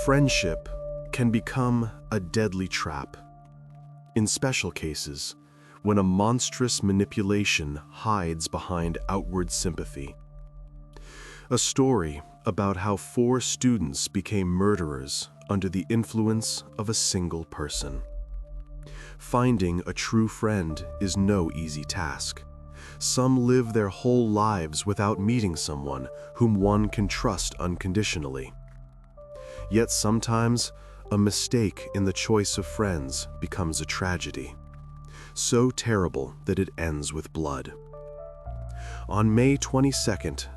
Friendship can become a deadly trap. In special cases, when a monstrous manipulation hides behind outward sympathy. A story about how 4 students became murderers under the influence of a single person. Finding a true friend is no easy task. Some live their whole lives without meeting someone whom one can trust unconditionally. Yet sometimes, a mistake in the choice of friends becomes a tragedy, so terrible that it ends with blood. On May 22,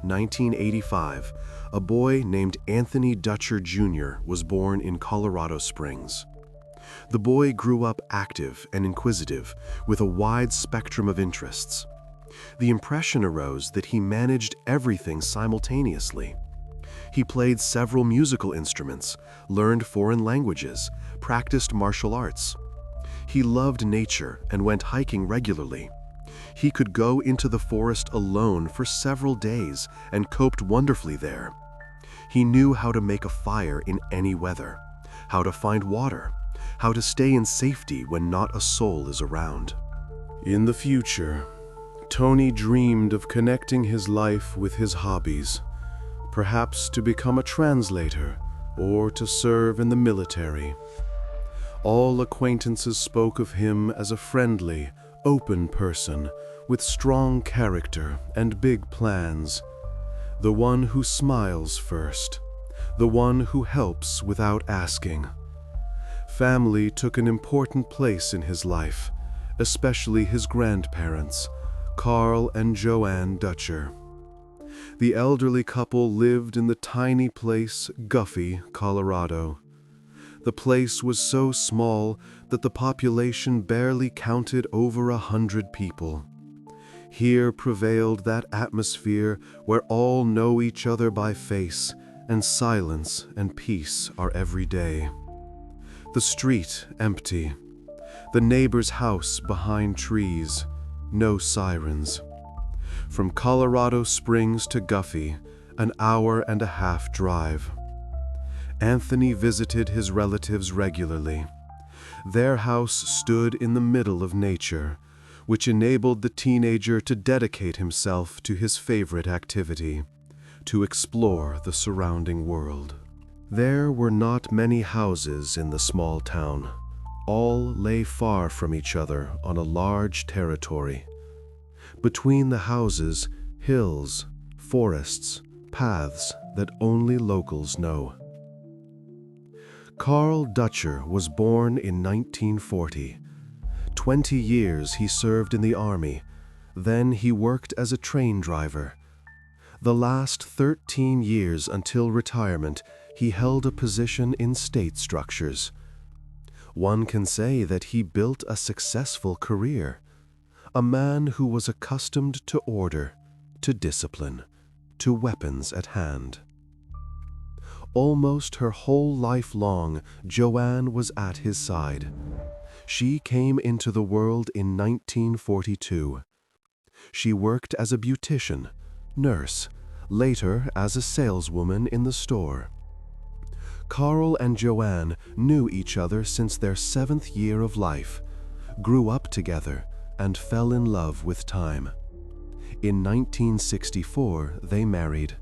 1985, a boy named Anthony Dutcher Jr. was born in Colorado Springs. The boy grew up active and inquisitive, with a wide spectrum of interests. The impression arose that he managed everything simultaneously. He played several musical instruments, learned foreign languages, practiced martial arts. He loved nature and went hiking regularly. He could go into the forest alone for several days and coped wonderfully there. He knew how to make a fire in any weather, how to find water, how to stay in safety when not a soul is around. In the future, Tony dreamed of connecting his life with his hobbies, perhaps to become a translator or to serve in the military. All acquaintances spoke of him as a friendly, open person with strong character and big plans. The one who smiles first, the one who helps without asking. Family took an important place in his life, especially his grandparents, Carl and Joanne Dutcher. The elderly couple lived in the tiny place Guffy, Colorado. The place was so small that the population barely counted over 100 people. Here prevailed that atmosphere where all know each other by face, and silence and peace are every day. The street empty. The neighbor's house behind trees. No sirens. From Colorado Springs to Guffy, an hour-and-a-half drive. Anthony visited his relatives regularly. Their house stood in the middle of nature, which enabled the teenager to dedicate himself to his favorite activity, to explore the surrounding world. There were not many houses in the small town. All lay far from each other on a large territory. Between the houses, hills, forests, paths that only locals know. Carl Dutcher was born in 1940. 20 years he served in the army. Then he worked as a train driver. The last 13 years until retirement, he held a position in state structures. One can say that he built a successful career. A man who was accustomed to order, to discipline, to weapons at hand. Almost her whole life long, Joanne was at his side. She came into the world in 1942. She worked as a beautician, nurse, later as a saleswoman in the store. Carl and Joanne knew each other since their 7th year of life, grew up together, and fell in love with time. In 1964, they married.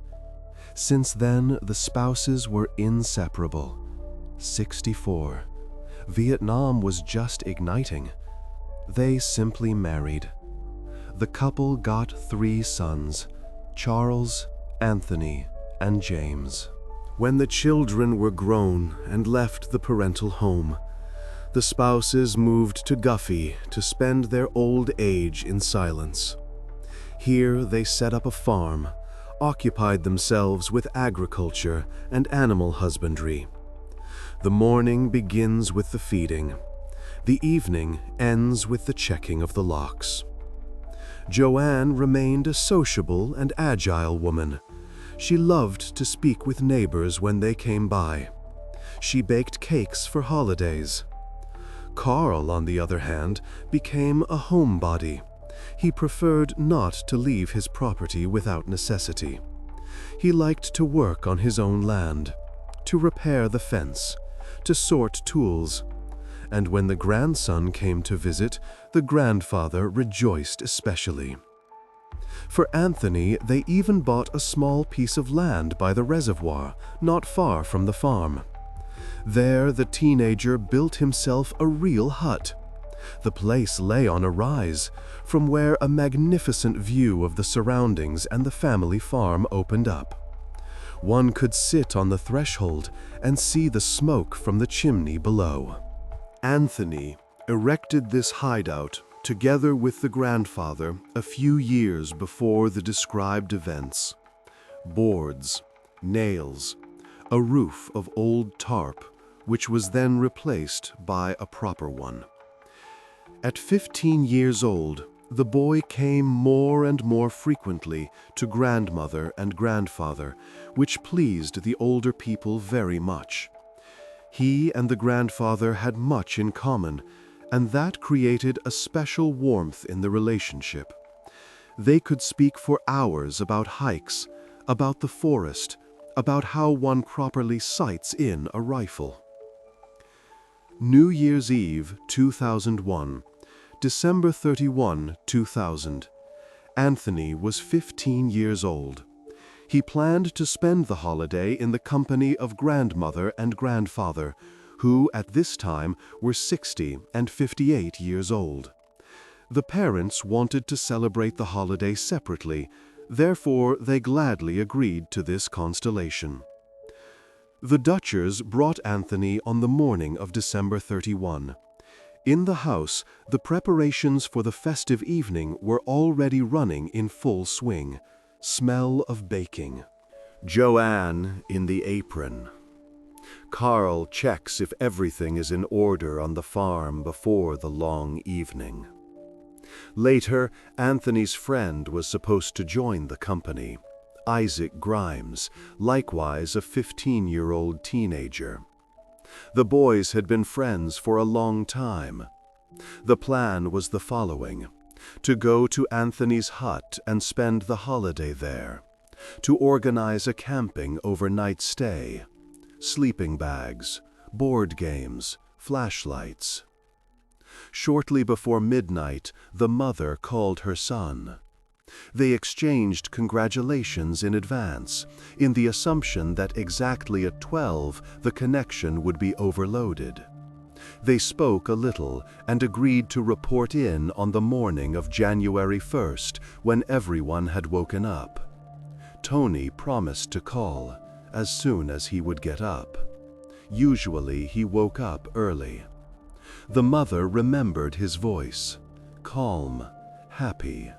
Since then, the spouses were inseparable. 64. Vietnam was just igniting. They simply married. The couple got 3 sons, Charles, Anthony, and James. When the children were grown and left the parental home, the spouses moved to Guffy to spend their old age in silence. Here they set up a farm, occupied themselves with agriculture and animal husbandry. The morning begins with the feeding. The evening ends with the checking of the locks. Joanne remained a sociable and agile woman. She loved to speak with neighbors when they came by. She baked cakes for holidays. Carl, on the other hand, became a homebody. He preferred not to leave his property without necessity. He liked to work on his own land, to repair the fence, to sort tools. And when the grandson came to visit, the grandfather rejoiced especially. For Anthony, they even bought a small piece of land by the reservoir, not far from the farm. There, the teenager built himself a real hut. The place lay on a rise, from where a magnificent view of the surroundings and the family farm opened up. One could sit on the threshold and see the smoke from the chimney below. Anthony erected this hideout together with the grandfather a few years before the described events. Boards, nails, a roof of old tarp, which was then replaced by a proper one. At 15 years old, the boy came more and more frequently to grandmother and grandfather, which pleased the older people very much. He and the grandfather had much in common, and that created a special warmth in the relationship. They could speak for hours about hikes, about the forest, about how one properly sights in a rifle. New Year's Eve, 2001, December 31, 2000. Anthony was 15 years old. He planned to spend the holiday in the company of grandmother and grandfather, who at this time were 60 and 58 years old. The parents wanted to celebrate the holiday separately, therefore they gladly agreed to this constellation. The Dutchers brought Anthony on the morning of December 31. In the house, the preparations for the festive evening were already running in full swing. Smell of baking. Joanne in the apron. Carl checks if everything is in order on the farm before the long evening. Later, Anthony's friend was supposed to join the company. Isaac Grimes, likewise a 15-year-old teenager. The boys had been friends for a long time. The plan was the following: to go to Anthony's hut and spend the holiday there, to organize a camping overnight stay, sleeping bags, board games, flashlights. Shortly before midnight, the mother called her son. They exchanged congratulations in advance, in the assumption that exactly at 12 the connection would be overloaded. They spoke a little and agreed to report in on the morning of January 1st, when everyone had woken up. Tony promised to call as soon as he would get up. Usually he woke up early. The mother remembered his voice, calm, happy.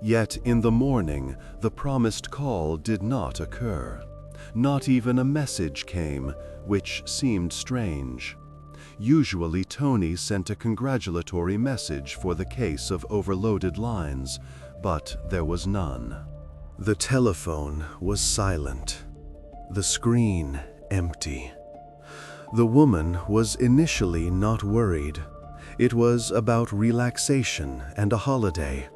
Yet in the morning, the promised call did not occur. Not even a message came, which seemed strange. Usually Tony sent a congratulatory message for the case of overloaded lines, but there was none. The telephone was silent. The screen empty. The woman was initially not worried. It was about relaxation and a holiday.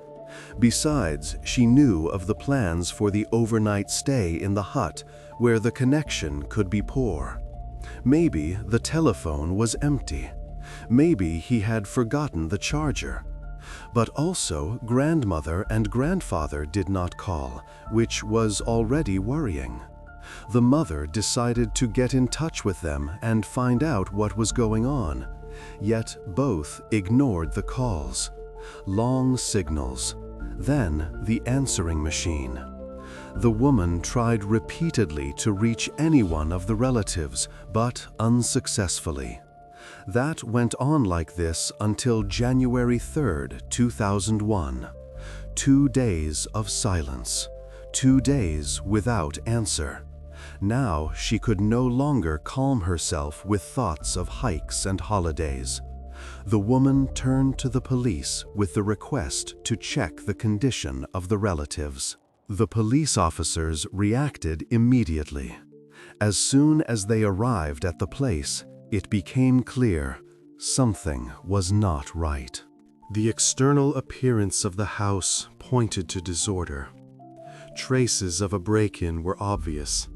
Besides, she knew of the plans for the overnight stay in the hut, where the connection could be poor. Maybe the telephone was empty. Maybe he had forgotten the charger. But also, grandmother and grandfather did not call, which was already worrying. The mother decided to get in touch with them and find out what was going on. Yet both ignored the calls. Long signals. Then the answering machine. The woman tried repeatedly to reach any one of the relatives, but unsuccessfully. That went on like this until January 3rd, 2001. 2 days of silence. 2 days without answer. Now she could no longer calm herself with thoughts of hikes and holidays. The woman turned to the police with the request to check the condition of the relatives. The police officers reacted immediately. As soon as they arrived at the place, it became clear something was not right. The external appearance of the house pointed to disorder. Traces of a break-in were obvious.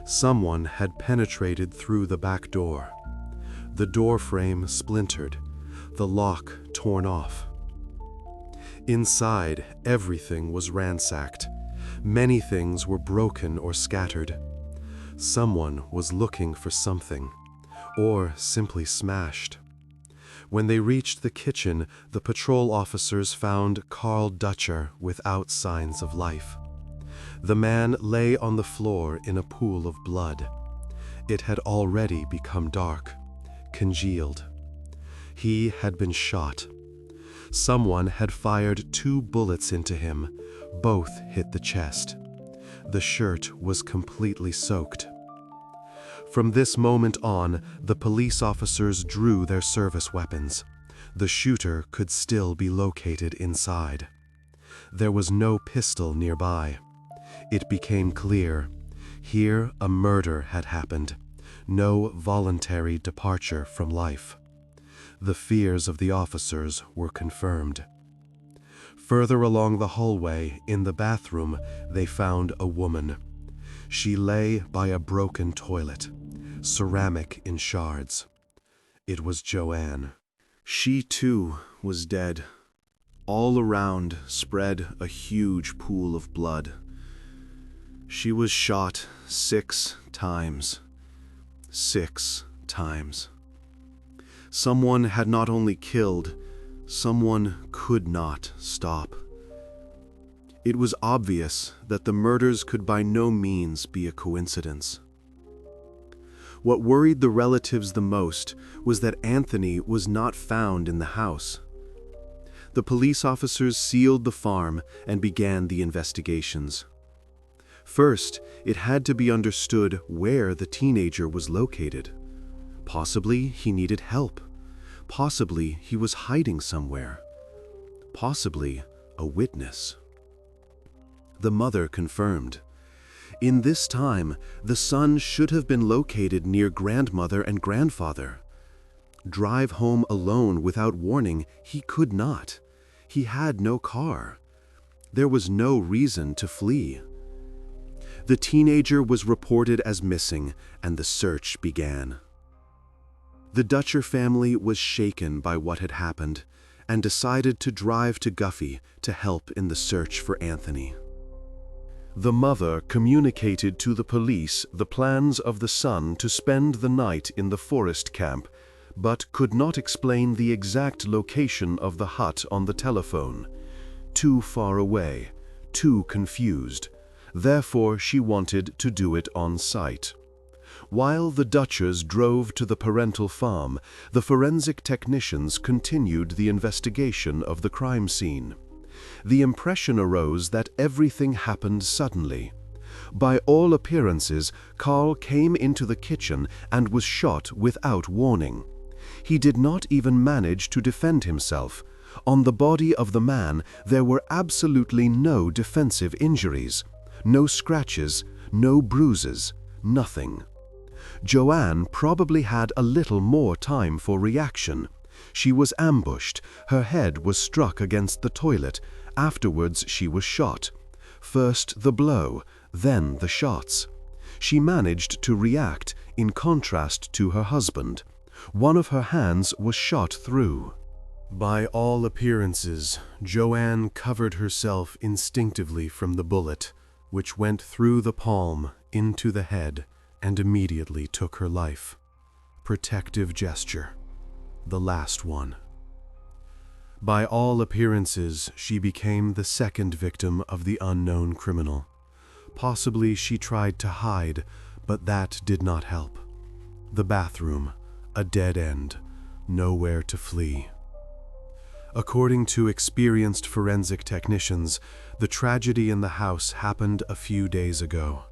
Someone had penetrated through the back door. The door frame splintered, the lock torn off. Inside, everything was ransacked. Many things were broken or scattered. Someone was looking for something, or simply smashed. When they reached the kitchen, the patrol officers found Carl Dutcher without signs of life. The man lay on the floor in a pool of blood. It had already become dark, congealed. He had been shot. Someone had fired 2 bullets into him. Both hit the chest. The shirt was completely soaked. From this moment on, the police officers drew their service weapons. The shooter could still be located inside. There was no pistol nearby. It became clear. Here a murder had happened. No voluntary departure from life. The fears of the officers were confirmed. Further along the hallway, in the bathroom, they found a woman. She lay by a broken toilet, ceramic in shards. It was Joanne. She too was dead. All around spread a huge pool of blood. She was shot 6 times. 6 times. Someone had not only killed, someone could not stop. It was obvious that the murders could by no means be a coincidence. What worried the relatives the most was that Anthony was not found in the house. The police officers sealed the farm and began the investigations. First, it had to be understood where the teenager was located. Possibly he needed help. Possibly he was hiding somewhere. Possibly a witness. The mother confirmed. In this time, the son should have been located near grandmother and grandfather. Drive home alone without warning, he could not. He had no car. There was no reason to flee. The teenager was reported as missing, and the search began. The Dutcher family was shaken by what had happened and decided to drive to Guffy to help in the search for Anthony. The mother communicated to the police the plans of the son to spend the night in the forest camp, but could not explain the exact location of the hut on the telephone. Too far away, too confused. Therefore, she wanted to do it on site. While the Dutchers drove to the parental farm, the forensic technicians continued the investigation of the crime scene. The impression arose that everything happened suddenly. By all appearances, Carl came into the kitchen and was shot without warning. He did not even manage to defend himself. On the body of the man, there were absolutely no defensive injuries. No scratches, no bruises, nothing. Joanne probably had a little more time for reaction. She was ambushed, her head was struck against the toilet, afterwards she was shot. First the blow, then the shots. She managed to react, in contrast to her husband. One of her hands was shot through. By all appearances, Joanne covered herself instinctively from the bullet, which went through the palm, into the head, and immediately took her life. Protective gesture. The last one. By all appearances, she became the second victim of the unknown criminal. Possibly she tried to hide, but that did not help. The bathroom, a dead end, nowhere to flee. According to experienced forensic technicians, the tragedy in the house happened a few days ago.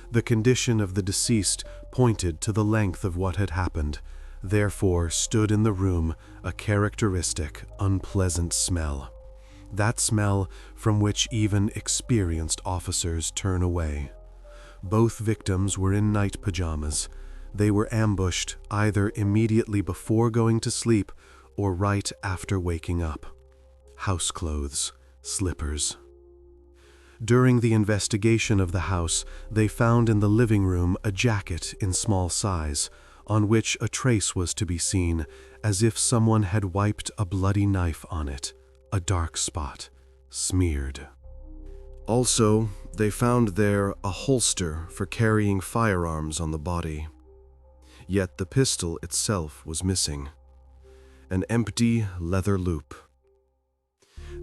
The condition of the deceased pointed to the length of what had happened. Therefore stood in the room a characteristic, unpleasant smell. That smell from which even experienced officers turn away. Both victims were in night pajamas. They were ambushed either immediately before going to sleep or right after waking up. House clothes, slippers. During the investigation of the house, they found in the living room a jacket in small size, on which a trace was to be seen, as if someone had wiped a bloody knife on it, a dark spot, smeared. Also, they found there a holster for carrying firearms on the body. Yet the pistol itself was missing. An empty leather loop.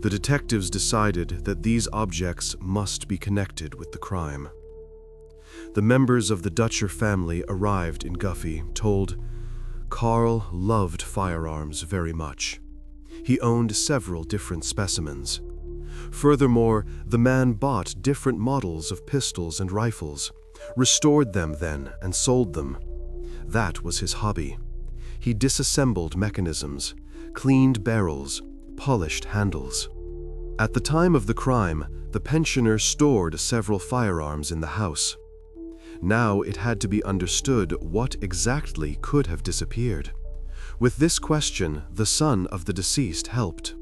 The detectives decided that these objects must be connected with the crime. The members of the Dutcher family arrived in Guffy, told Carl loved firearms very much. He owned several different specimens. Furthermore, the man bought different models of pistols and rifles, restored them then and sold them. That was his hobby. He disassembled mechanisms, cleaned barrels, polished handles. At the time of the crime, the pensioner stored several firearms in the house. Now it had to be understood what exactly could have disappeared. With this question, the son of the deceased helped.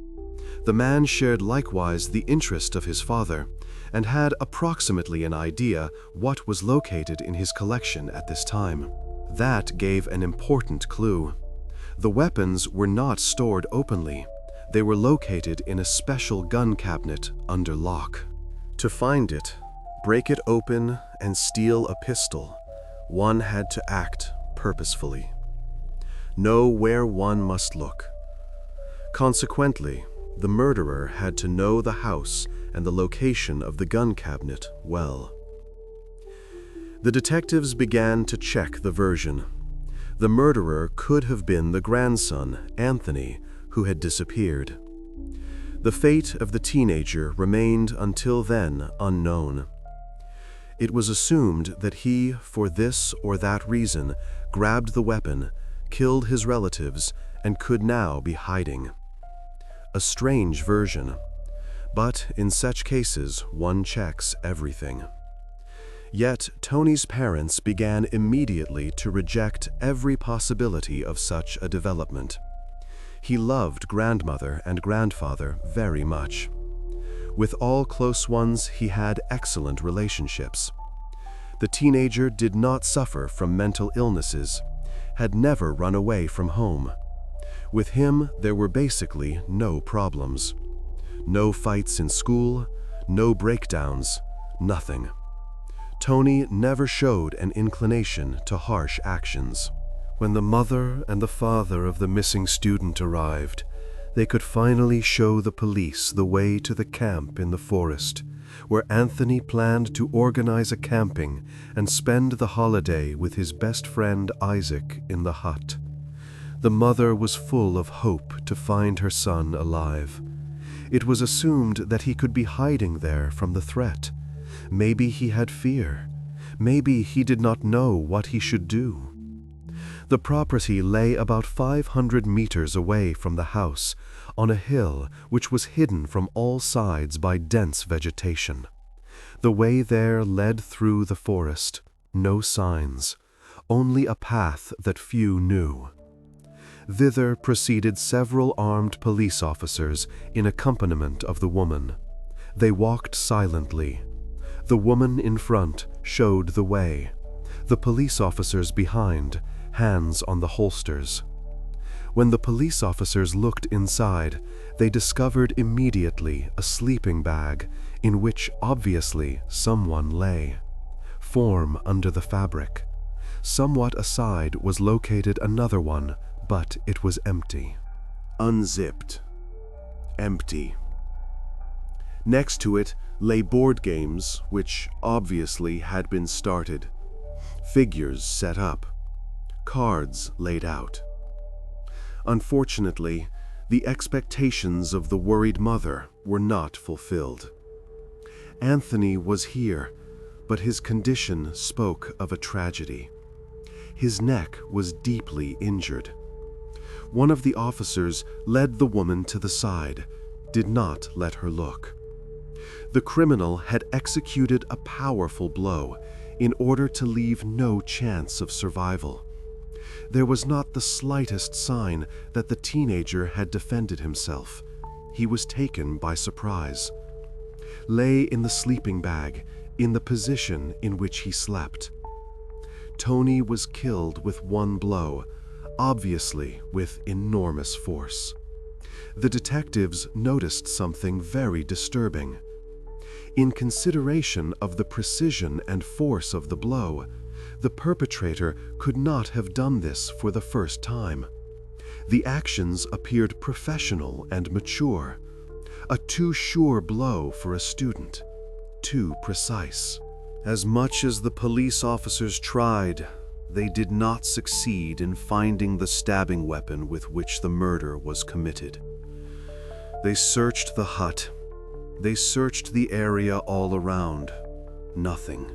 The man shared likewise the interest of his father, and had approximately an idea what was located in his collection at this time. That gave an important clue. The weapons were not stored openly. They were located in a special gun cabinet under lock. To find it, break it open, and steal a pistol, one had to act purposefully. Know where one must look. Consequently, the murderer had to know the house and the location of the gun cabinet well. The detectives began to check the version. The murderer could have been the grandson, Anthony, who had disappeared. The fate of the teenager remained until then unknown. It was assumed that he, for this or that reason, grabbed the weapon, killed his relatives, and could now be hiding. A strange version, but in such cases one checks everything. Yet Tony's parents began immediately to reject every possibility of such a development. He loved grandmother and grandfather very much. With all close ones, he had excellent relationships. The teenager did not suffer from mental illnesses, had never run away from home. With him, there were basically no problems. No fights in school, no breakdowns, nothing. Tony never showed an inclination to harsh actions. When the mother and the father of the missing student arrived, they could finally show the police the way to the camp in the forest, where Anthony planned to organize a camping and spend the holiday with his best friend Isaac in the hut. The mother was full of hope to find her son alive. It was assumed that he could be hiding there from the threat. Maybe he had fear. Maybe he did not know what he should do. The property lay about 500 meters away from the house, on a hill which was hidden from all sides by dense vegetation. The way there led through the forest, no signs, only a path that few knew. Thither proceeded several armed police officers in accompaniment of the woman. They walked silently. The woman in front showed the way. The police officers behind, hands on the holsters. When the police officers looked inside, they discovered immediately a sleeping bag in which obviously someone lay. Form under the fabric. Somewhat aside was located another one, but it was empty. Unzipped. Empty. Next to it lay board games, which obviously had been started. Figures set up. Cards laid out. Unfortunately, the expectations of the worried mother were not fulfilled. Anthony was here, but his condition spoke of a tragedy. His neck was deeply injured. One of the officers led the woman to the side, did not let her look. The criminal had executed a powerful blow in order to leave no chance of survival. There was not the slightest sign that the teenager had defended himself. He was taken by surprise. lay in the sleeping bag in the position in which he slept. Tony was killed with one blow, obviously with enormous force. The detectives noticed something very disturbing. In consideration of the precision and force of the blow, the perpetrator could not have done this for the first time. The actions appeared professional and mature. A too sure blow for a student. Too precise. As much as the police officers tried, they did not succeed in finding the stabbing weapon with which the murder was committed. They searched the hut. They searched the area all around. Nothing.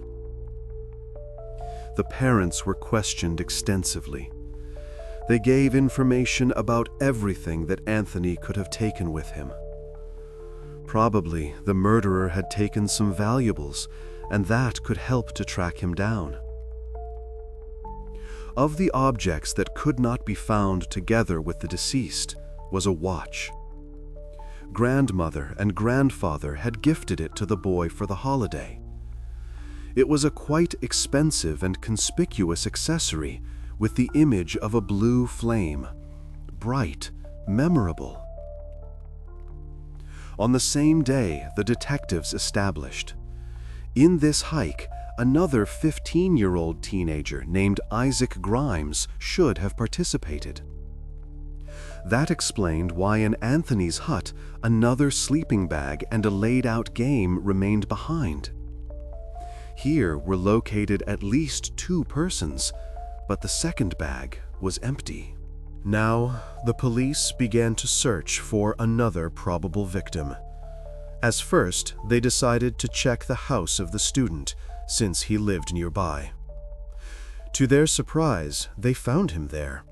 The parents were questioned extensively. They gave information about everything that Anthony could have taken with him. Probably the murderer had taken some valuables, and that could help to track him down. Of the objects that could not be found together with the deceased was a watch. Grandmother and grandfather had gifted it to the boy for the holiday. It was a quite expensive and conspicuous accessory with the image of a blue flame, bright, memorable. On the same day, the detectives established. In this hike, another 15-year-old teenager named Isaac Grimes should have participated. That explained why in Anthony's hut, another sleeping bag and a laid-out game remained behind. Here were located at least 2 persons, but the second bag was empty. Now, the police began to search for another probable victim. As first, they decided to check the house of the student, since he lived nearby. To their surprise, they found him there.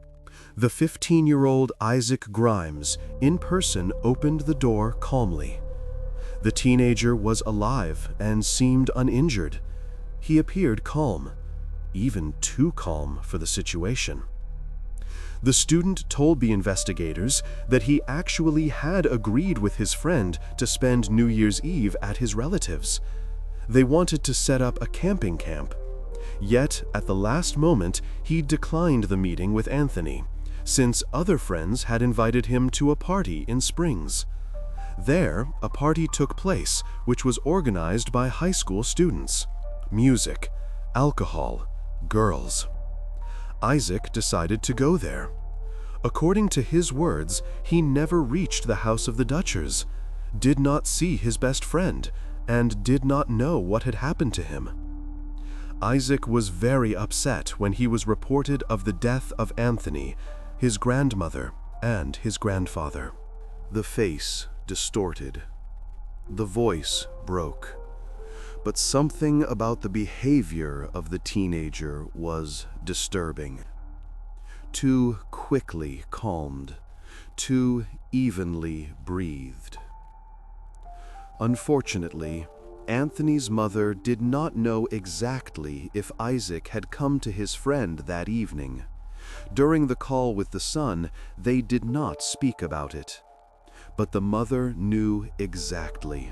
The 15-year-old Isaac Grimes, in person, opened the door calmly. The teenager was alive and seemed uninjured. He appeared calm, even too calm for the situation. The student told the investigators that he actually had agreed with his friend to spend New Year's Eve at his relatives'. They wanted to set up a camping camp. Yet, at the last moment, he declined the meeting with Anthony, since other friends had invited him to a party in Springs. There, a party took place, which was organized by high school students. Music, alcohol, girls. Isaac decided to go there. According to his words, he never reached the house of the Dutchers, did not see his best friend, and did not know what had happened to him. Isaac was very upset when he was reported of the death of Anthony, his grandmother, and his grandfather. The face distorted. The voice broke. But something about the behavior of the teenager was disturbing. Too quickly calmed, too evenly breathed. Unfortunately, Anthony's mother did not know exactly if Isaac had come to his friend that evening. During the call with the son, they did not speak about it. But the mother knew exactly.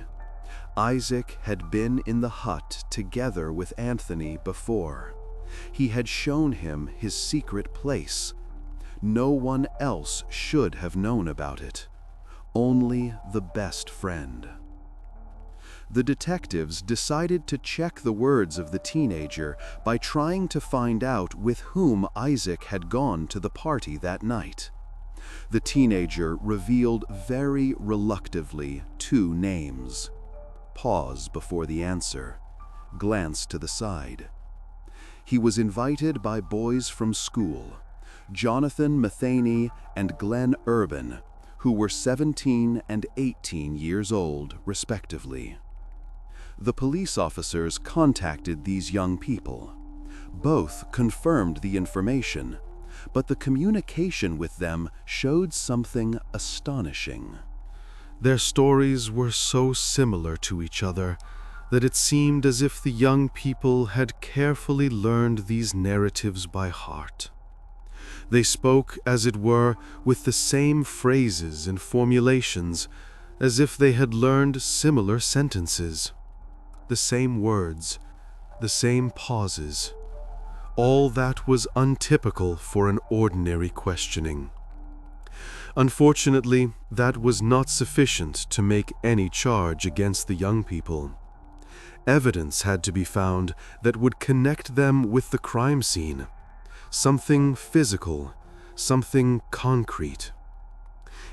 Isaac had been in the hut together with Anthony before. He had shown him his secret place. No one else should have known about it. Only the best friend. The detectives decided to check the words of the teenager by trying to find out with whom Isaac had gone to the party that night. The teenager revealed very reluctantly 2 names. Pause before the answer. Glance to the side. He was invited by boys from school, Jonathan Matheny and Glenn Urban, who were 17 and 18 years old, respectively. The police officers contacted these young people. Both confirmed the information, but the communication with them showed something astonishing. Their stories were so similar to each other that it seemed as if the young people had carefully learned these narratives by heart. They spoke, as it were, with the same phrases and formulations, as if they had learned similar sentences. The same words, the same pauses. All that was untypical for an ordinary questioning. Unfortunately, that was not sufficient to make any charge against the young people. Evidence had to be found that would connect them with the crime scene. Something physical, something concrete.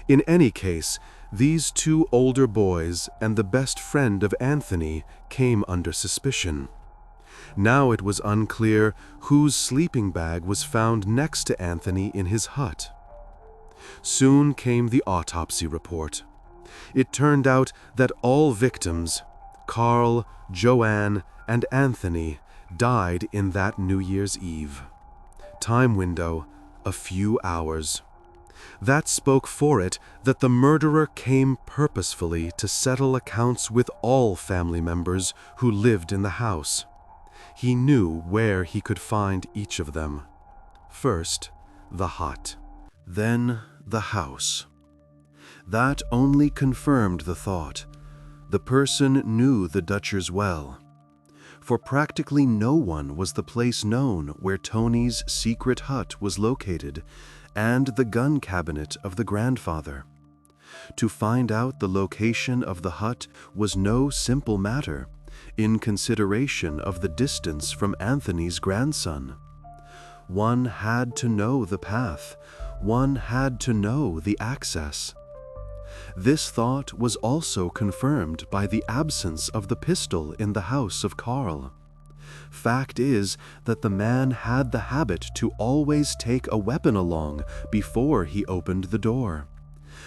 In any case, these two older boys and the best friend of Anthony came under suspicion. Now it was unclear whose sleeping bag was found next to Anthony in his hut. Soon came the autopsy report. It turned out that all victims, Carl, Joanne, and Anthony, died in that New Year's Eve. Time window, a few hours. That spoke for it that the murderer came purposefully to settle accounts with all family members who lived in the house. He knew where he could find each of them. First, the hut. Then, the house. That only confirmed the thought. The person knew the Dutchers well. For practically no one was the place known where Tony's secret hut was located, and the gun cabinet of the grandfather. To find out the location of the hut was no simple matter, in consideration of the distance from Anthony's grandson. One had to know the path. One had to know the access. This thought was also confirmed by the absence of the pistol in the house of Carl. Fact is that the man had the habit to always take a weapon along before he opened the door.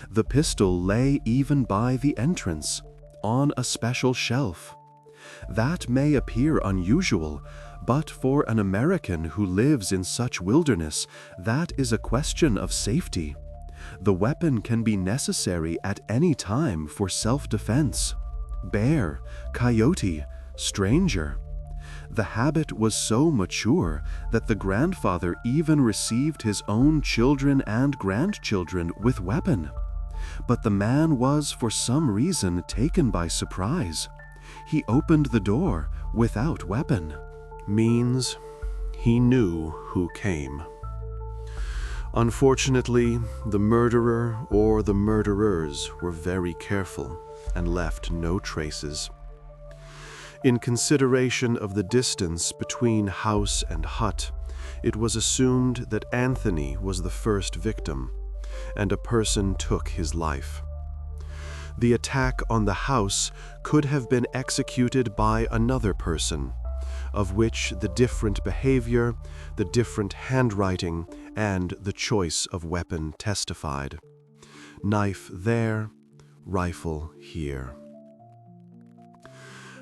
The pistol lay even by the entrance, on a special shelf. That may appear unusual, but for an American who lives in such wilderness, that is a question of safety. The weapon can be necessary at any time for self-defense. Bear, coyote, stranger. The habit was so mature that the grandfather even received his own children and grandchildren with weapon. But the man was for some reason taken by surprise. He opened the door without weapon. Means he knew who came. Unfortunately, the murderer or the murderers were very careful and left no traces. In consideration of the distance between house and hut, it was assumed that Anthony was the first victim, and a person took his life. The attack on the house could have been executed by another person, of which the different behavior, the different handwriting, and the choice of weapon testified. Knife there, rifle here.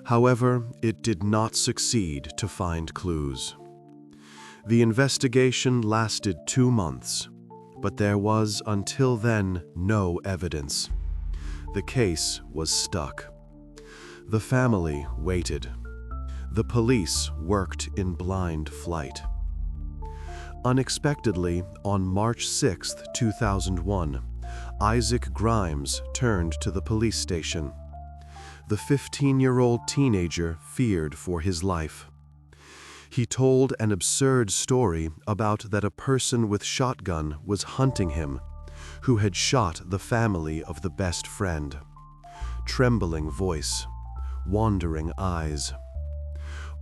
However, it did not succeed to find clues. The investigation lasted 2 months, but there was until then no evidence. The case was stuck. The family waited. The police worked in blind flight. Unexpectedly, on March 6, 2001, Isaac Grimes turned to the police station. The 15-year-old teenager feared for his life. He told an absurd story about that a person with shotgun was hunting him, who had shot the family of the best friend. Trembling voice, wandering eyes.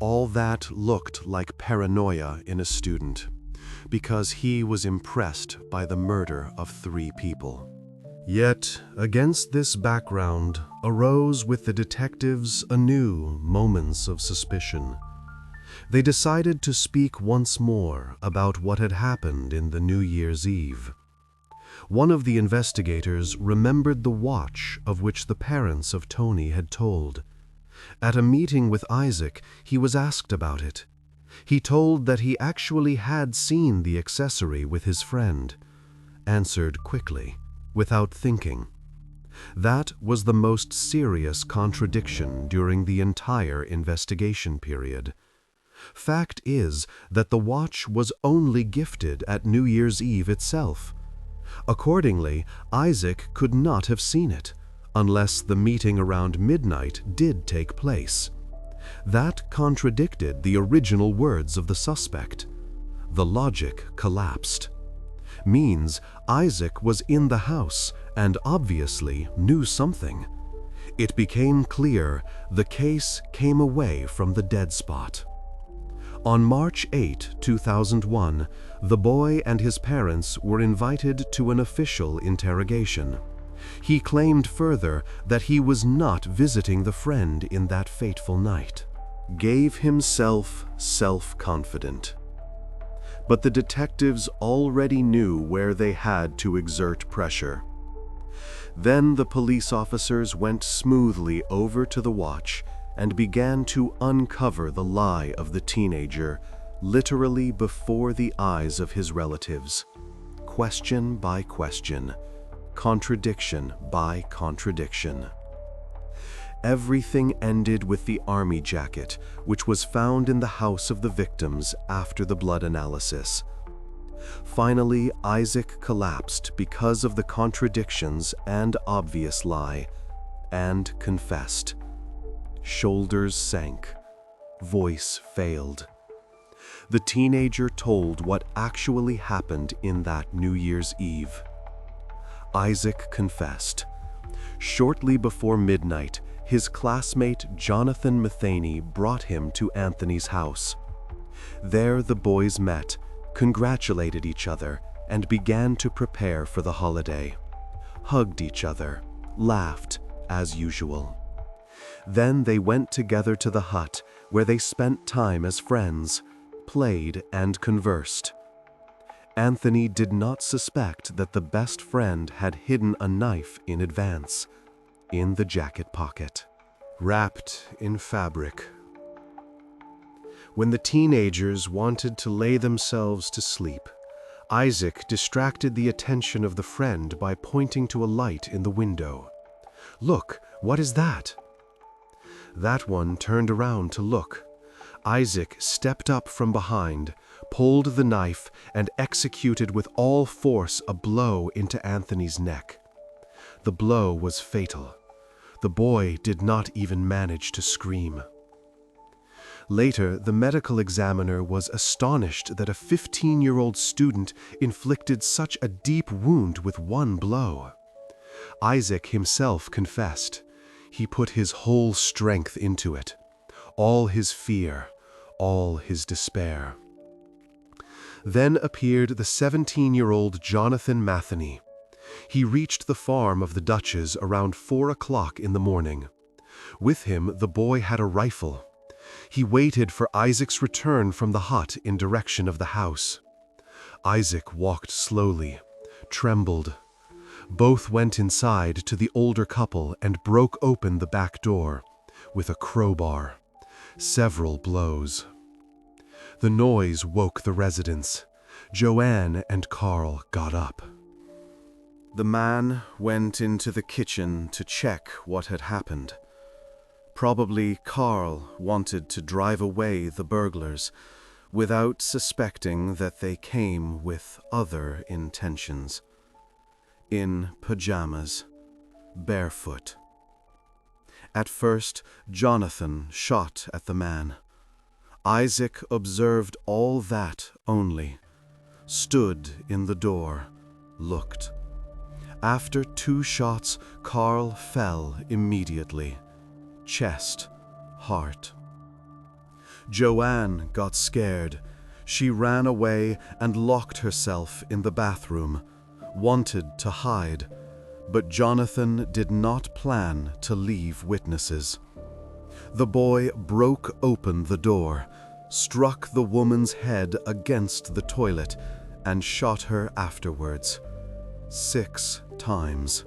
All that looked like paranoia in a student, because he was impressed by the murder of 3 people. Yet, against this background, arose with the detectives anew moments of suspicion. They decided to speak once more about what had happened in the New Year's Eve. One of the investigators remembered the watch of which the parents of Tony had told. At a meeting with Isaac, he was asked about it. He told that he actually had seen the accessory with his friend. Answered quickly, without thinking. That was the most serious contradiction during the entire investigation period. Fact is that the watch was only gifted at New Year's Eve itself. Accordingly, Isaac could not have seen it, unless the meeting around midnight did take place. That contradicted the original words of the suspect. The logic collapsed. Means Isaac was in the house and obviously knew something. It became clear the case came away from the dead spot. On March 8, 2001, the boy and his parents were invited to an official interrogation. He claimed further that he was not visiting the friend in that fateful night. Gave himself self-confident. But the detectives already knew where they had to exert pressure. Then the police officers went smoothly over to the watch and began to uncover the lie of the teenager, literally before the eyes of his relatives. Question by question, contradiction by contradiction. Everything ended with the army jacket, which was found in the house of the victims after the blood analysis. Finally, Isaac collapsed because of the contradictions and obvious lie, and confessed. Shoulders sank. Voice failed. The teenager told what actually happened in that New Year's Eve. Isaac confessed. Shortly before midnight, his classmate Jonathan Matheny brought him to Anthony's house. There the boys met, congratulated each other, and began to prepare for the holiday. Hugged each other, laughed, as usual. Then they went together to the hut, where they spent time as friends, played and conversed. Anthony did not suspect that the best friend had hidden a knife in advance, in the jacket pocket, wrapped in fabric. When the teenagers wanted to lay themselves to sleep, Isaac distracted the attention of the friend by pointing to a light in the window. "Look, what is that?" That one turned around to look. Isaac stepped up from behind, pulled the knife, and executed with all force a blow into Anthony's neck. The blow was fatal. The boy did not even manage to scream. Later, the medical examiner was astonished that a 15-year-old student inflicted such a deep wound with one blow. Isaac himself confessed. He put his whole strength into it, all his fear, all his despair. Then appeared the 17-year-old Jonathan Matheny. He reached the farm of the Dutches around 4 o'clock in the morning. With him, the boy had a rifle. He waited for Isaac's return from the hut in direction of the house. Isaac walked slowly, trembled. Both went inside to the older couple and broke open the back door with a crowbar. Several blows. The noise woke the residents. Joanne and Carl got up. The man went into the kitchen to check what had happened. Probably Carl wanted to drive away the burglars, without suspecting that they came with other intentions. In pajamas, barefoot. At first, Jonathan shot at the man. Isaac observed all that only, stood in the door, looked. After 2 shots, Carl fell immediately. Chest, heart. Joanne got scared. She ran away and locked herself in the bathroom, wanted to hide, but Jonathan did not plan to leave witnesses. The boy broke open the door, struck the woman's head against the toilet, and shot her afterwards. 6 times.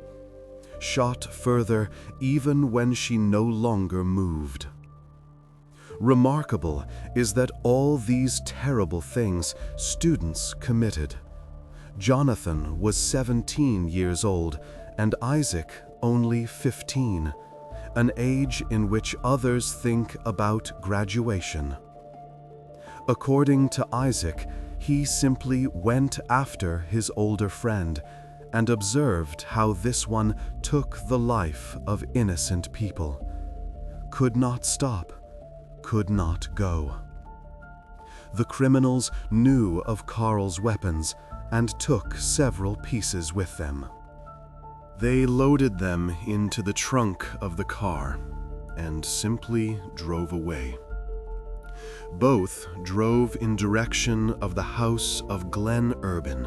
Shot further even when she no longer moved. Remarkable is that all these terrible things students committed. Jonathan was 17 years old and Isaac only 15, an age in which others think about graduation. According to Isaac, he simply went after his older friend, and observed how this one took the life of innocent people. Could not stop, could not go. The criminals knew of Carl's weapons and took several pieces with them. They loaded them into the trunk of the car and simply drove away. Both drove in direction of the house of Glenn Urban,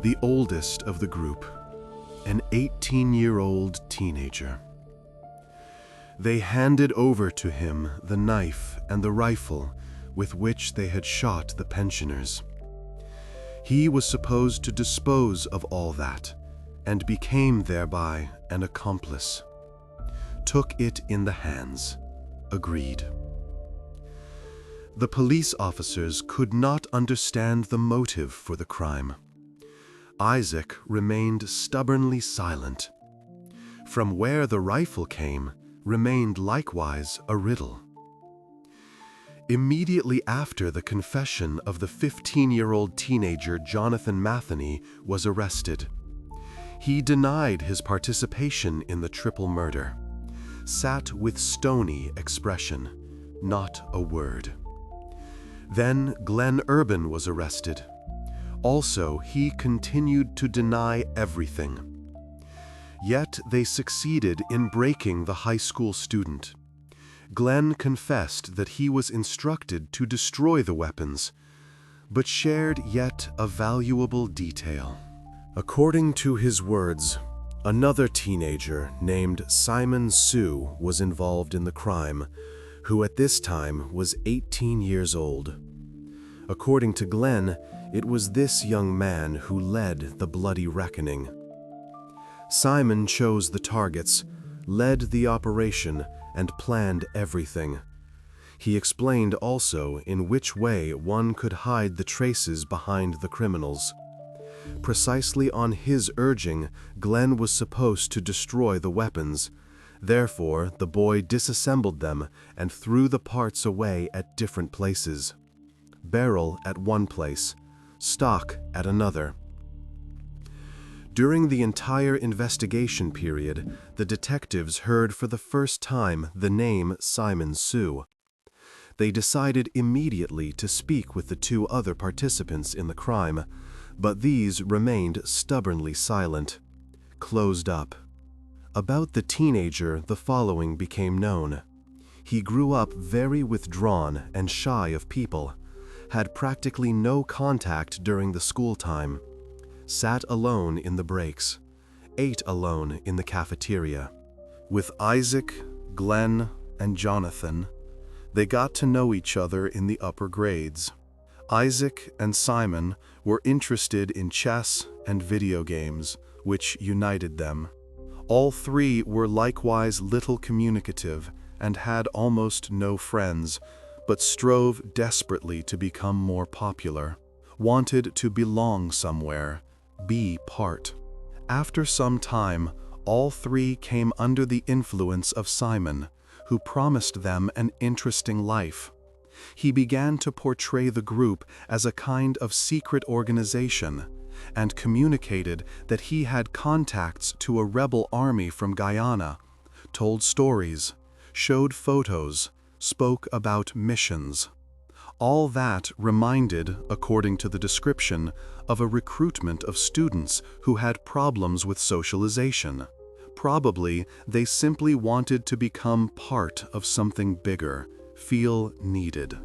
the oldest of the group, an 18-year-old teenager. They handed over to him the knife and the rifle with which they had shot the pensioners. He was supposed to dispose of all that, and became thereby an accomplice. Took it in the hands. Agreed. The police officers could not understand the motive for the crime. Isaac remained stubbornly silent. From where the rifle came remained likewise a riddle. Immediately after the confession of the 15-year-old teenager Jonathan Matheny was arrested. He denied his participation in the triple murder, sat with stony expression, not a word. Then Glenn Urban was arrested. Also, he continued to deny everything. Yet they succeeded in breaking the high school student. Glenn confessed that he was instructed to destroy the weapons, but shared yet a valuable detail. According to his words, another teenager named Simon Sue was involved in the crime, who at this time was 18 years old. According to Glenn, it was this young man who led the bloody reckoning. Simon chose the targets, led the operation, and planned everything. He explained also in which way one could hide the traces behind the criminals. Precisely on his urging, Glenn was supposed to destroy the weapons. Therefore, the boy disassembled them and threw the parts away at different places. Barrel at one place, stock at another. During the entire investigation period, the detectives heard for the first time the name Simon Sue. They decided immediately to speak with the two other participants in the crime, but these remained stubbornly silent, closed up. About the teenager, the following became known. He grew up very withdrawn and shy of people, had practically no contact during the school time, sat alone in the breaks, ate alone in the cafeteria. With Isaac, Glenn, and Jonathan, they got to know each other in the upper grades. Isaac and Simon were interested in chess and video games, which united them. All three were likewise little communicative and had almost no friends, but strove desperately to become more popular, wanted to belong somewhere, be part. After some time, all three came under the influence of Simon, who promised them an interesting life. He began to portray the group as a kind of secret organization, and communicated that he had contacts to a rebel army from Guyana, told stories, showed photos, spoke about missions. All that reminded, according to the description, of a recruitment of students who had problems with socialization. Probably they simply wanted to become part of something bigger, feel needed.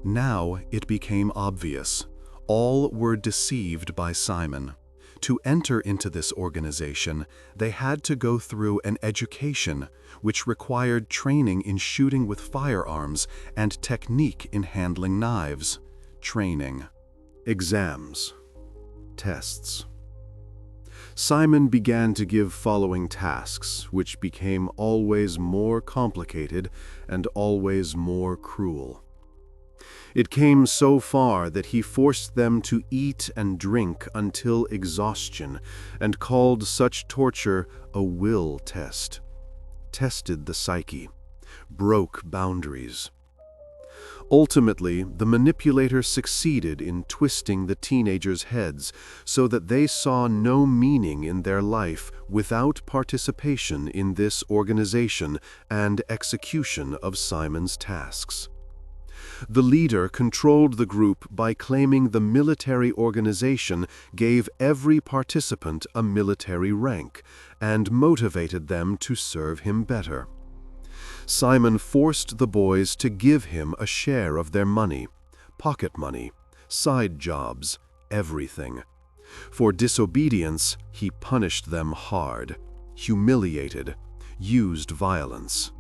Now it became obvious. All were deceived by Simon. To enter into this organization, they had to go through an education which required training in shooting with firearms and technique in handling knives. Training. Exams. Tests. Simon began to give following tasks, which became always more complicated and always more cruel. It came so far that he forced them to eat and drink until exhaustion, and called such torture a will test. Tested the psyche, broke boundaries. Ultimately, the manipulator succeeded in twisting the teenagers' heads so that they saw no meaning in their life without participation in this organization and execution of Simon's tasks. The leader controlled the group by claiming the military organization gave every participant a military rank and motivated them to serve him better. Simon forced the boys to give him a share of their money, pocket money, side jobs, everything. For disobedience, he punished them hard, humiliated, used violence.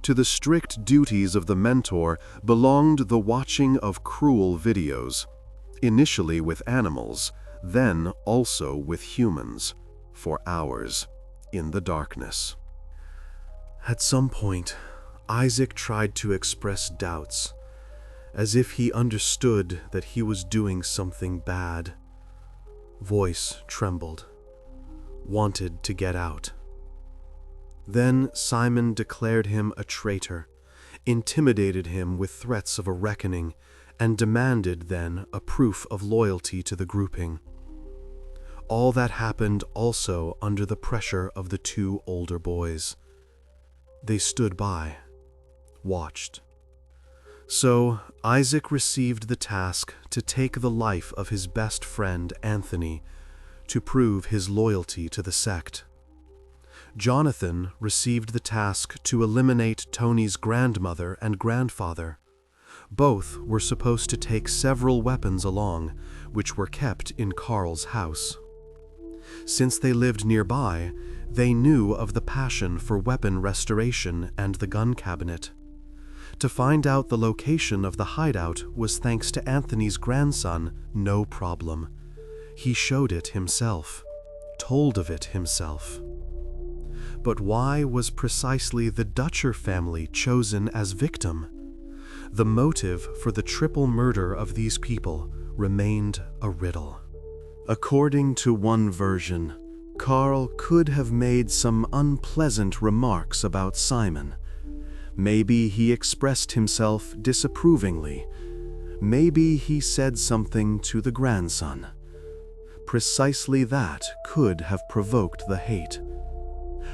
To the strict duties of the mentor belonged the watching of cruel videos, initially with animals, then also with humans, for hours, in the darkness. At some point, Isaac tried to express doubts, as if he understood that he was doing something bad. Voice trembled, wanted to get out. Then Simon declared him a traitor, intimidated him with threats of a reckoning, and demanded then a proof of loyalty to the grouping. All that happened also under the pressure of the two older boys. They stood by, watched. So Isaac received the task to take the life of his best friend Anthony to prove his loyalty to the sect. Jonathan received the task to eliminate Tony's grandmother and grandfather. Both were supposed to take several weapons along, which were kept in Carl's house. Since they lived nearby, they knew of the passion for weapon restoration and the gun cabinet. To find out the location of the hideout was thanks to Anthony's grandson, no problem. He showed it himself, told of it himself. But why was precisely the Dutcher family chosen as victim? The motive for the triple murder of these people remained a riddle. According to one version, Carl could have made some unpleasant remarks about Simon. Maybe he expressed himself disapprovingly. Maybe he said something to the grandson. Precisely that could have provoked the hate.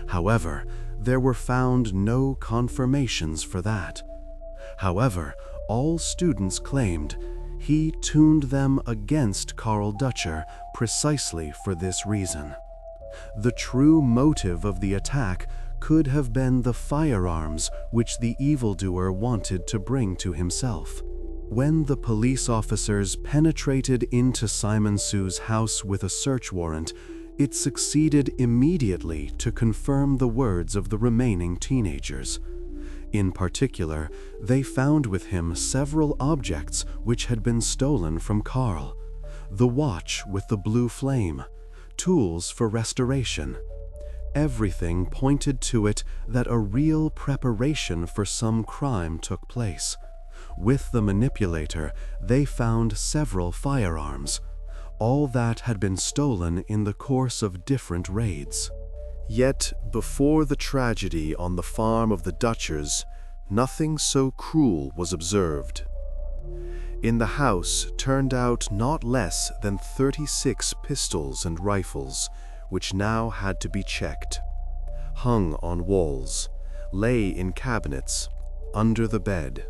However, there were found no confirmations for that. However, all students claimed he tuned them against Carl Dutcher precisely for this reason. The true motive of the attack could have been the firearms which the evildoer wanted to bring to himself. When the police officers penetrated into Simon Sue's house with a search warrant, it succeeded immediately to confirm the words of the remaining teenagers. In particular, they found with him several objects which had been stolen from Carl: the watch with the blue flame, tools for restoration. Everything pointed to it that a real preparation for some crime took place. With the manipulator, they found several firearms. All that had been stolen in the course of different raids. Yet, before the tragedy on the farm of the Dutchers, nothing so cruel was observed. In the house turned out not less than 36 pistols and rifles, which now had to be checked. Hung on walls, lay in cabinets, under the bed.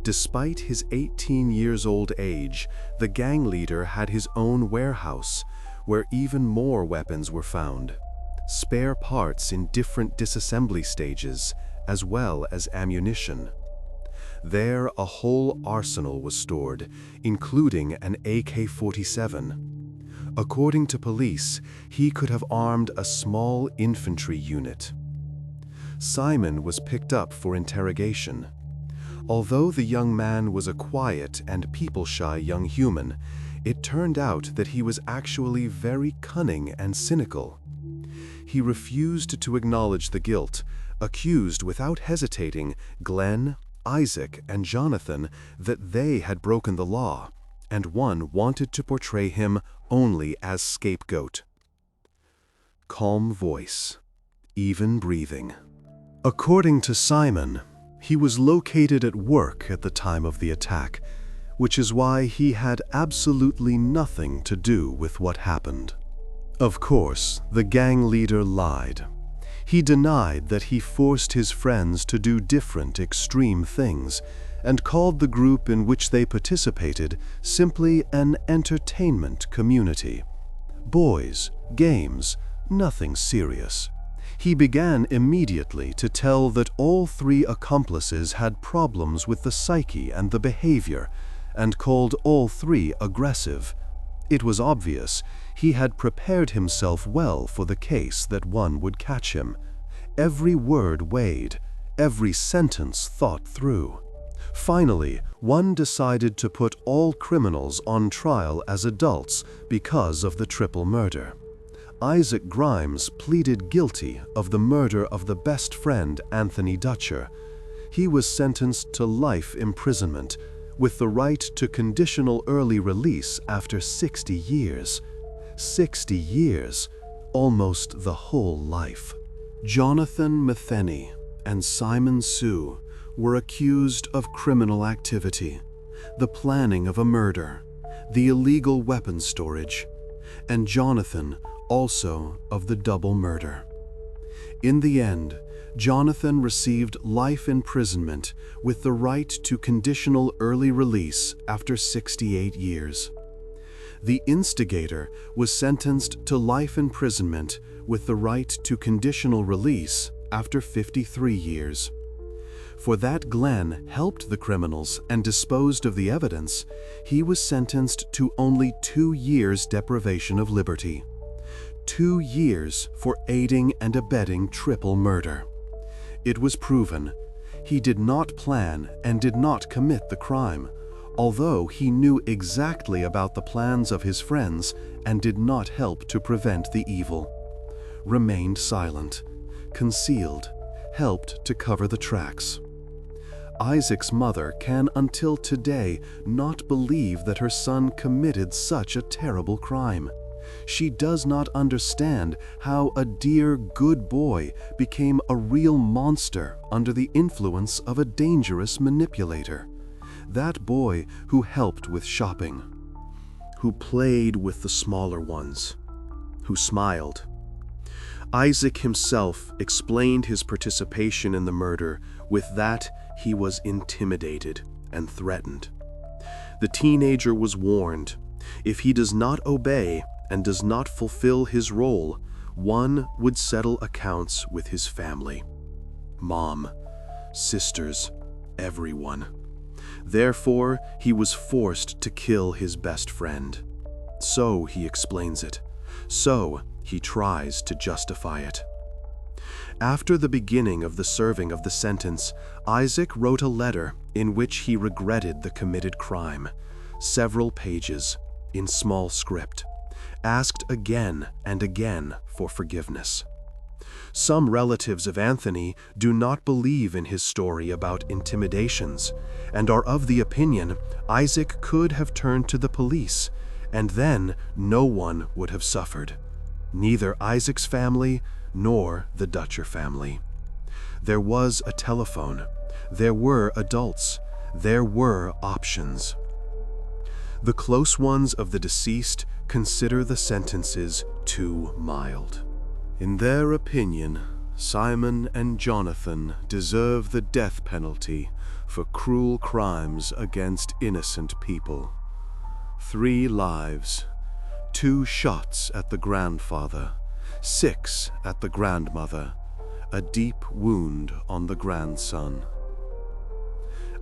Despite his 18-year-old age, the gang leader had his own warehouse, where even more weapons were found. Spare parts in different disassembly stages, as well as ammunition. There, a whole arsenal was stored, including an AK-47. According to police, he could have armed a small infantry unit. Simon was picked up for interrogation. Although the young man was a quiet and people-shy young human, it turned out that he was actually very cunning and cynical. He refused to acknowledge the guilt, accused without hesitating Glenn, Isaac, and Jonathan that they had broken the law, and one wanted to portray him only as scapegoat. Calm voice, even breathing. According to Simon, He was located at work at the time of the attack, which is why he had absolutely nothing to do with what happened. Of course, the gang leader lied. He denied that he forced his friends to do different extreme things and called the group in which they participated simply an entertainment community. Boys, games, nothing serious. He began immediately to tell that all three accomplices had problems with the psyche and the behavior, and called all three aggressive. It was obvious he had prepared himself well for the case that one would catch him. Every word weighed, every sentence thought through. Finally, one decided to put all criminals on trial as adults because of the triple murder. Isaac Grimes pleaded guilty of the murder of the best friend Anthony Dutcher. He was sentenced to life imprisonment, with the right to conditional early release after 60 years. 60 years, almost the whole life. Jonathan Metheny and Simon Sue were accused of criminal activity, the planning of a murder, the illegal weapon storage, and Jonathan also of the double murder. In the end, Jonathan received life imprisonment with the right to conditional early release after 68 years. The instigator was sentenced to life imprisonment with the right to conditional release after 53 years. For that Glenn helped the criminals and disposed of the evidence, he was sentenced to only 2 years deprivation of liberty. 2 years for aiding and abetting triple murder. It was proven he did not plan and did not commit the crime, although he knew exactly about the plans of his friends and did not help to prevent the evil. Remained silent, concealed, helped to cover the tracks. Isaac's mother can until today not believe that her son committed such a terrible crime. She does not understand how a dear, good boy became a real monster under the influence of a dangerous manipulator. That boy who helped with shopping, who played with the smaller ones, who smiled. Isaac himself explained his participation in the murder with that he was intimidated and threatened. The teenager was warned, if he does not obey and does not fulfill his role, one would settle accounts with his family. Mom, sisters, everyone. Therefore, he was forced to kill his best friend. So he explains it. So he tries to justify it. After the beginning of the serving of the sentence, Isaac wrote a letter in which he regretted the committed crime. Several pages, in small script. Asked again and again for forgiveness. Some relatives of Anthony do not believe in his story about intimidations and are of the opinion Isaac could have turned to the police, and then no one would have suffered. Neither Isaac's family nor the Dutcher family. There was a telephone. There were adults. There were options. The close ones of the deceased consider the sentences too mild. In their opinion, Simon and Jonathan deserve the death penalty for cruel crimes against innocent people. 3 lives, 2 shots at the grandfather, 6 at the grandmother, a deep wound on the grandson.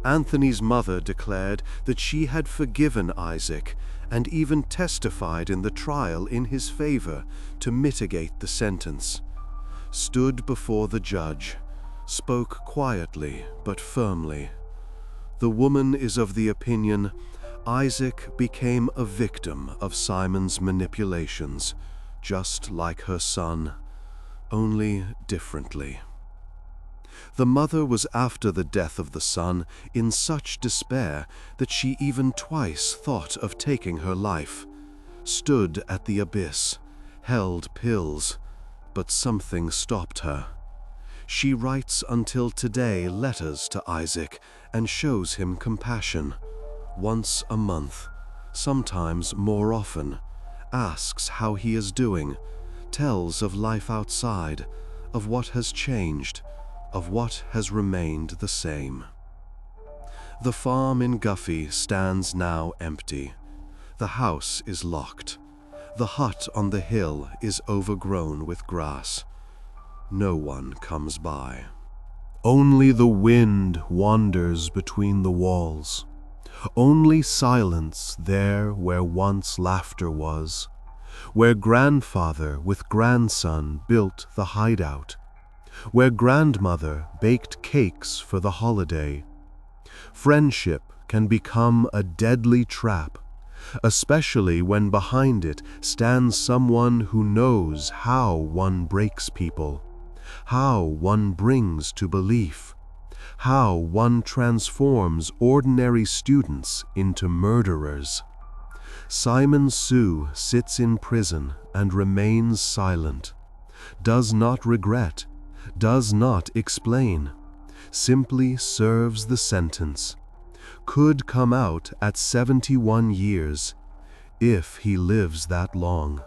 Anthony's mother declared that she had forgiven Isaac and even testified in the trial in his favor to mitigate the sentence. Stood before the judge, spoke quietly but firmly. The woman is of the opinion Isaac became a victim of Simon's manipulations, just like her son, only differently. The mother was after the death of the son in such despair that she even twice thought of taking her life, stood at the abyss, held pills, but something stopped her. She writes until today letters to Isaac and shows him compassion. Once a month, sometimes more often, asks how he is doing, tells of life outside, of what has changed, of what has remained the same. The farm in Guffy stands now empty. The house is locked. The hut on the hill is overgrown with grass. No one comes by. Only the wind wanders between the walls. Only silence there where once laughter was, where grandfather with grandson built the hideout, where grandmother baked cakes for the holiday. Friendship can become a deadly trap, especially when behind it stands someone who knows how one breaks people, how one brings to belief, how one transforms ordinary students into murderers. Simon Sue sits in prison and remains silent, does not regret, does not explain, simply serves the sentence. Could come out at 71 years, if he lives that long.